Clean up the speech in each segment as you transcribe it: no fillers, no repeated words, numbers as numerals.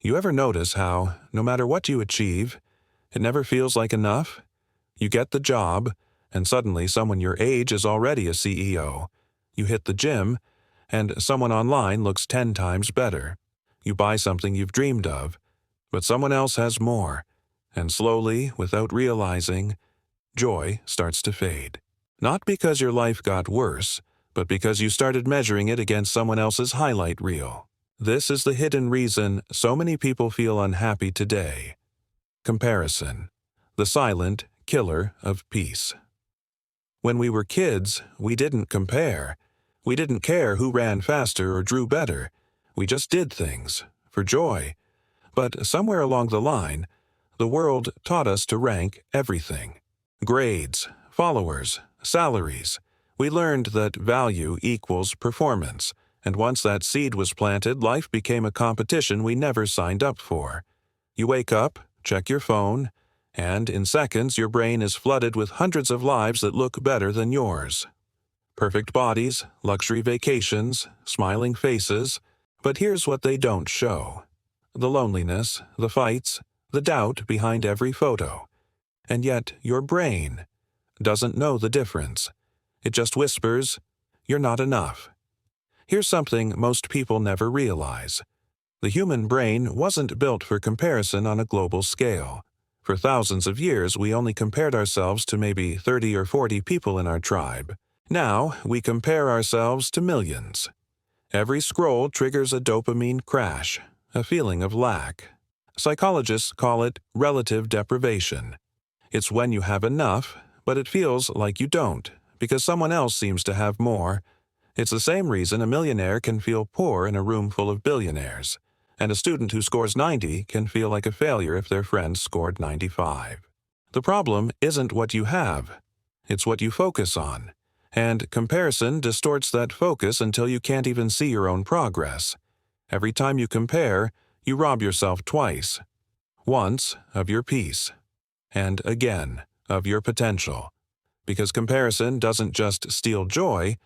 You ever notice how, no matter what you achieve, it never feels like enough? You get the job, and suddenly someone your age is already a CEO. You hit the gym, and someone online looks 10 times better. You buy something you've dreamed of, but someone else has more, and slowly, without realizing, joy starts to fade. Not because your life got worse, but because you started measuring it against someone else's highlight reel. This is the hidden reason so many people feel unhappy today. Comparison, the silent killer of peace. When we were kids, we didn't compare. We didn't care who ran faster or drew better. We just did things, for joy. But somewhere along the line, the world taught us to rank everything. Grades, followers, salaries. We learned that value equals performance, and once that seed was planted, life became a competition we never signed up for. You wake up, check your phone, and in seconds your brain is flooded with hundreds of lives that look better than yours. Perfect bodies, luxury vacations, smiling faces, but here's what they don't show. The loneliness, the fights, the doubt behind every photo. And yet your brain doesn't know the difference. It just whispers, "You're not enough." Here's something most people never realize. The human brain wasn't built for comparison on a global scale. For thousands of years, we only compared ourselves to maybe 30 or 40 people in our tribe. Now, we compare ourselves to millions. Every scroll triggers a dopamine crash, a feeling of lack. Psychologists call it relative deprivation. It's when you have enough, but it feels like you don't, because someone else seems to have more. It's the same reason a millionaire can feel poor in a room full of billionaires, and a student who scores 90 can feel like a failure if their friends scored 95. The problem isn't what you have, it's what you focus on. And comparison distorts that focus until you can't even see your own progress. Every time you compare, you rob yourself twice. Once of your peace, and again of your potential. Because comparison doesn't just steal joy,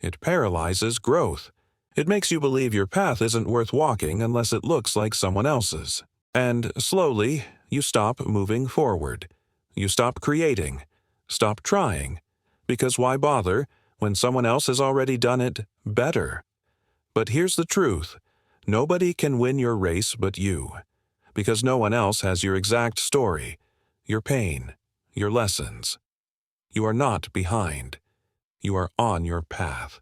it paralyzes growth. It makes you believe your path isn't worth walking unless it looks like someone else's. And slowly, you stop moving forward. You stop creating. Stop trying. Because why bother when someone else has already done it better? But here's the truth. Nobody can win your race but you. Because no one else has your exact story, your pain, your lessons. You are not behind. You are on your path.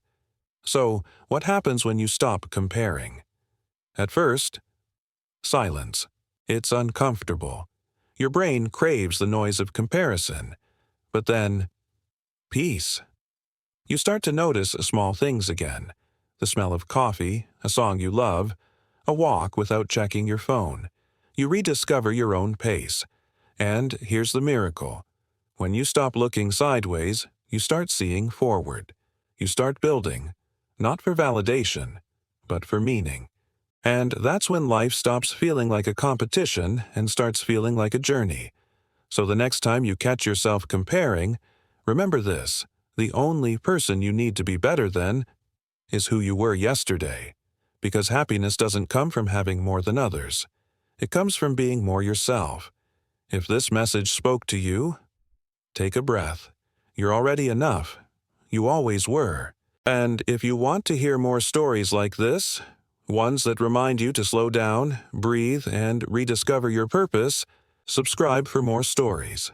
So, what happens when you stop comparing? At first, silence. It's uncomfortable. Your brain craves the noise of comparison. But then, peace. You start to notice small things again. The smell of coffee, a song you love, a walk without checking your phone. You rediscover your own pace. And here's the miracle. When you stop looking sideways, you start seeing forward. You start building, not for validation, but for meaning. And that's when life stops feeling like a competition and starts feeling like a journey. So the next time you catch yourself comparing, remember this: the only person you need to be better than is who you were yesterday. Because happiness doesn't come from having more than others. It comes from being more yourself. If this message spoke to you, take a breath. You're already enough. You always were. And if you want to hear more stories like this, ones that remind you to slow down, breathe, and rediscover your purpose, subscribe for more stories.